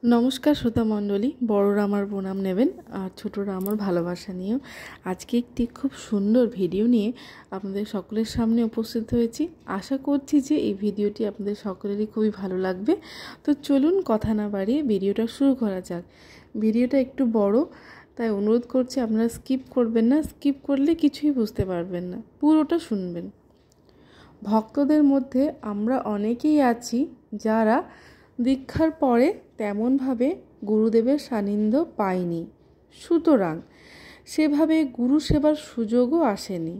নমস্কার শ্রোতা মণ্ডলী, বড়রা আমার প্রণাম নেবেন আর ছোটরা আমার ভালোবাসা নিয়েও। আজকে একটি খুব সুন্দর ভিডিও নিয়ে আপনাদের সকলের সামনে উপস্থিত হয়েছি। আশা করছি যে এই ভিডিওটি আপনাদের সকলেরই খুবই ভালো লাগবে। তো চলুন কথা না বাড়িয়ে ভিডিওটা শুরু করা যাক। ভিডিওটা একটু বড়, তাই অনুরোধ করছি আপনারা স্কিপ করবেন না। স্কিপ করলে কিছুই বুঝতে পারবেন না, পুরোটা শুনবেন। ভক্তদের মধ্যে আমরা অনেকেই আছি যারা দীক্ষার পরে তেমনভাবে গুরুদেবের সান্নিধ্য পাইনি, সুতরাং সেভাবে গুরু সেবার সুযোগও আসেনি।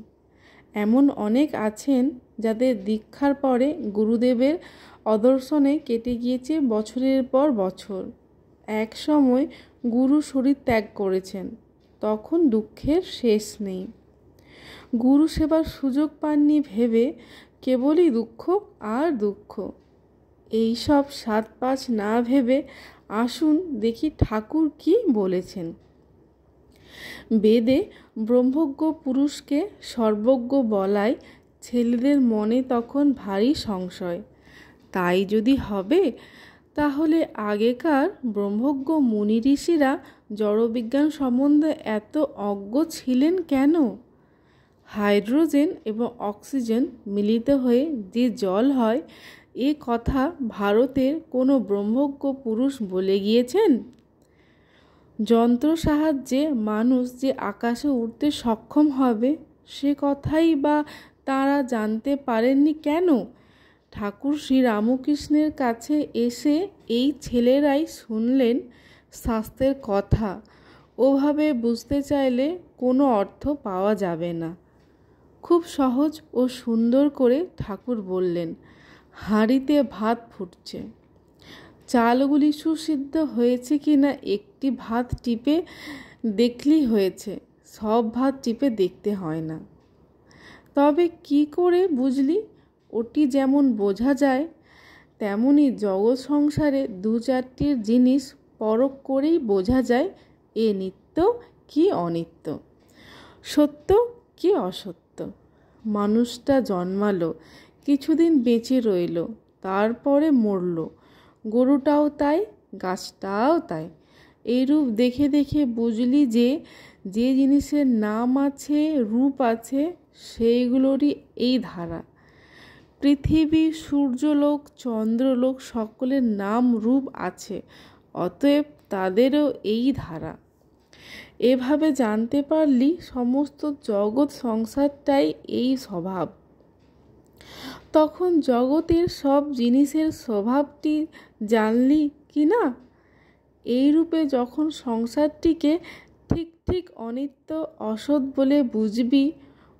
এমন অনেক আছেন যাদের দীক্ষার পরে গুরুদেবের অদর্শনে কেটে গিয়েছে বছরের পর বছর। এক সময় গুরু শরীর ত্যাগ করেছেন, তখন দুঃখের শেষ নেই। গুরু সেবার সুযোগ পাননি ভেবে কেবলই দুঃখ আর দুঃখ। এই সব সাত পাঁচ না ভেবে আসুন দেখি ঠাকুর কি বলেছেন। বেদে ব্রহ্মজ্ঞ পুরুষকে সর্বজ্ঞ বলায় ছেলেদের মনে তখন ভারী সংশয়। তাই যদি হবে তাহলে আগেকার ব্রহ্মজ্ঞ মুনি ঋষিরা জড়বিজ্ঞান সম্বন্ধে এত অজ্ঞ ছিলেন কেন? হাইড্রোজেন এবং অক্সিজেন মিলিত হয়ে যে জল হয়, এ কথা ভারতের কোনো ব্রহ্মজ্ঞ পুরুষ বলে গিয়েছেন? যন্ত্র সাহায্যে মানুষ যে আকাশে উঠতে সক্ষম হবে, সে কথাই বা তাঁরা জানতে পারেননি কেন? ঠাকুর শ্রী রামকৃষ্ণের কাছে এসে এই ছেলেরাই শুনলেন শাস্ত্রের কথা। ওভাবে বুঝতে চাইলে কোনো অর্থ পাওয়া যাবে না। খুব সহজ ও সুন্দর করে ঠাকুর বললেন, হাঁড়িতে ভাত ফুটছে, চালগুলি সুসিদ্ধ হয়েছে কি না একটি ভাত টিপে দেখলেই হয়েছে, সব ভাত টিপে দেখতে হয় না। তবে কি করে বুঝলি? ওটি যেমন বোঝা যায়, তেমনি জগৎ সংসারে দু চারটির জিনিস পরখ করেই বোঝা যায়, এ নিত্য কি অনিত্য, সত্য কি অসত্য। মানুষটা জন্মালো, কিছুদিন বেঁচে রইল, তারপরে মরল। গরুটাও তাই, গাছটাও তাই। এইরূপ দেখে দেখে বুঝলি যে যে জিনিসের নাম আছে, রূপ আছে, সেইগুলোরই এই ধারা। পৃথিবী, সূর্যলোক, চন্দ্রলোক সকলের নাম রূপ আছে, অতএব তাদেরও এই ধারা। এভাবে জানতে পারলি সমস্ত জগৎ সংসারটাই এই স্বভাব। তখন জগতের সব জিনিসের স্বভাবটি জানলি কি না? এইরূপে যখন সংসারটিকে ঠিক ঠিক অনিত্য অসৎ বলে বুঝবি,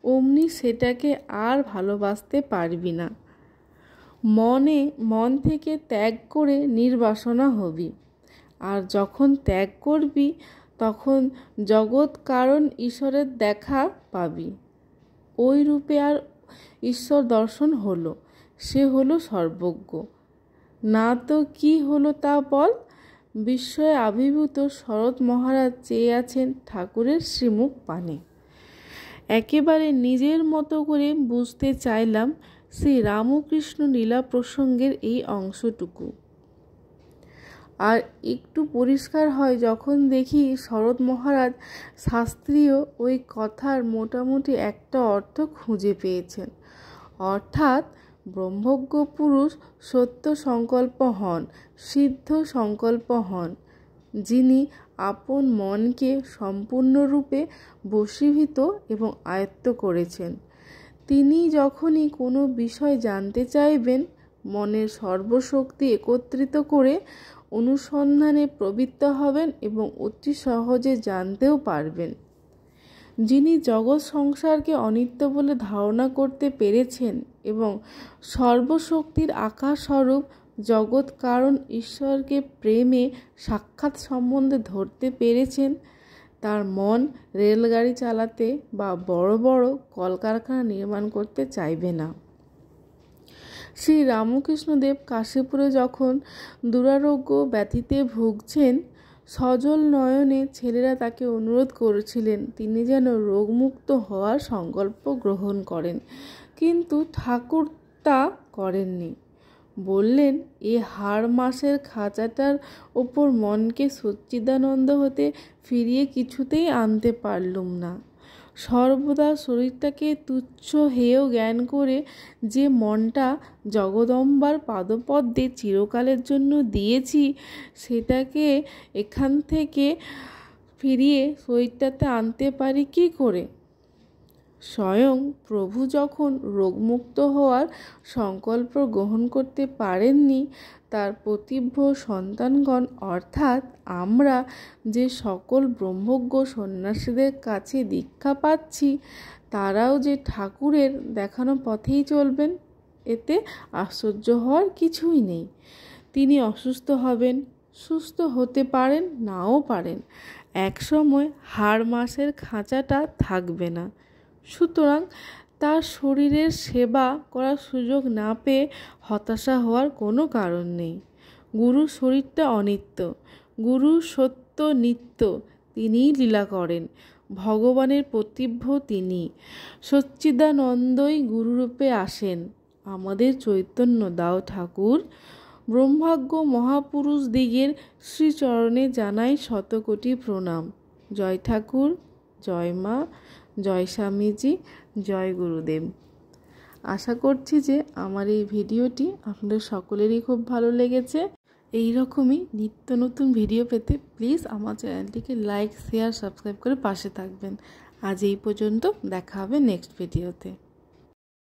অমনি সেটাকে আর ভালোবাসতে পারবি না। মন থেকে ত্যাগ করে নির্বাসনা হবি। আর যখন ত্যাগ করবি তখন জগৎ কারণ ঈশ্বরের দেখা পাবি। ওই রূপে আর ঈশ্বর দর্শন হলো, সে হলো সর্বজ্ঞ। না তো কি হলো তা বল? বিস্ময়ে আবির্ভূত শরৎ মহারাজ চেয়ে আছেন ঠাকুরের শ্রীমুখ পানে। একেবারে নিজের মতো করে বুঝতে চাইলাম শ্রী রামকৃষ্ণ লীলা প্রসঙ্গের এই অংশটুকু। আর একটু পরিষ্কার হয় যখন দেখি শরৎ মহারাজ শাস্ত্রীয় ওই কথার মোটামুটি একটা অর্থ খুঁজে পেয়েছেন। অর্থাৎ ব্রহ্মজ্ঞ পুরুষ সত্য সংকল্প হন, সিদ্ধ সংকল্প হন, যিনি আপন মনকে সম্পূর্ণরূপে বশীভূত এবং আয়ত্ত করেছেন। তিনি যখনই কোনো বিষয় জানতে চাইবেন, মনের সর্বশক্তি একত্রিত করে অনুসন্ধানে প্রবৃত্ত হবেন এবং অতি সহজে জানতেও পারবেন। যিনি জগৎ সংসারকে অনিত্য বলে ধারণা করতে পেরেছেন এবং সর্বশক্তির আকার স্বরূপ জগৎ কারণ ঈশ্বরকে প্রেমে সাক্ষাৎ সম্বন্ধে ধরতে পেরেছেন, তার মন রেলগাড়ি চালাতে বা বড় বড় কলকারখানা নির্মাণ করতে চাইবে না। শ্রী রামকৃষ্ণদেব কাশীপুরে যখন দুরারোগ্য ব্যাধিতে ভুগছেন, সজল নয়নে ছেলেরা তাকে অনুরোধ করেছিলেন তিনি যেন রোগমুক্ত হওয়ার সংকল্প গ্রহণ করেন, কিন্তু ঠাকুর তা করেননি। বললেন, এ হাড় মাসের খাঁচাটার ওপর মনকে সচ্চিদানন্দ হতে ফিরিয়ে কিছুতেই আনতে পারলুম না। সর্বদা শরীরটাকে তুচ্ছ হেয় জ্ঞান করে যে মনটা জগদম্বার পাদপদ্মে চিরকালের জন্য দিয়েছি, সেটাকে এখান থেকে ফিরিয়ে শরীরটাতে আনতে পারি কি করে? স্বয়ং প্রভু যখন রোগমুক্ত হওয়ার সংকল্প গ্রহণ করতে পারেননি, তার প্রতিভ্য সন্তানগণ অর্থাৎ আমরা যে সকল ব্রহ্মজ্ঞ সন্ন্যাসীদের কাছে দীক্ষা পাচ্ছি, তারাও যে ঠাকুরের দেখানো পথেই চলবেন, এতে আশ্চর্য হওয়ার কিছুই নেই। তিনি অসুস্থ হবেন, সুস্থ হতে পারেন, নাও পারেন। একসময় হাড় মাসের খাঁচাটা থাকবে না। সুতরাং তার শরীরের সেবা করার সুযোগ না পেয়ে হতাশা হওয়ার কোনো কারণ নেই। গুরুর শরীরটা অনিত্য, গুরু সত্য নিত্য, তিনিই লীলা করেন। ভগবানের প্রতিভ্য তিনি, সচ্চিদানন্দই গুরুরূপে আসেন। আমাদের চৈতন্য দাও ঠাকুর। ব্রহ্মজ্ঞ মহাপুরুষ দিগের শ্রীচরণে জানাই শতকোটি প্রণাম। জয় ঠাকুর, জয় মা, জয় স্বামীজি, জয় গুরুদেব। আশা করছি যে আমার এই ভিডিওটি আপনাদের সকলেরই খুব ভালো লেগেছে। এই রকমই নিত্য নতুন ভিডিও পেতে প্লিজ আমার চ্যানেলটিকে লাইক, শেয়ার, সাবস্ক্রাইব করে পাশে থাকবেন। আজ এই পর্যন্ত, দেখা হবে নেক্সট ভিডিওতে।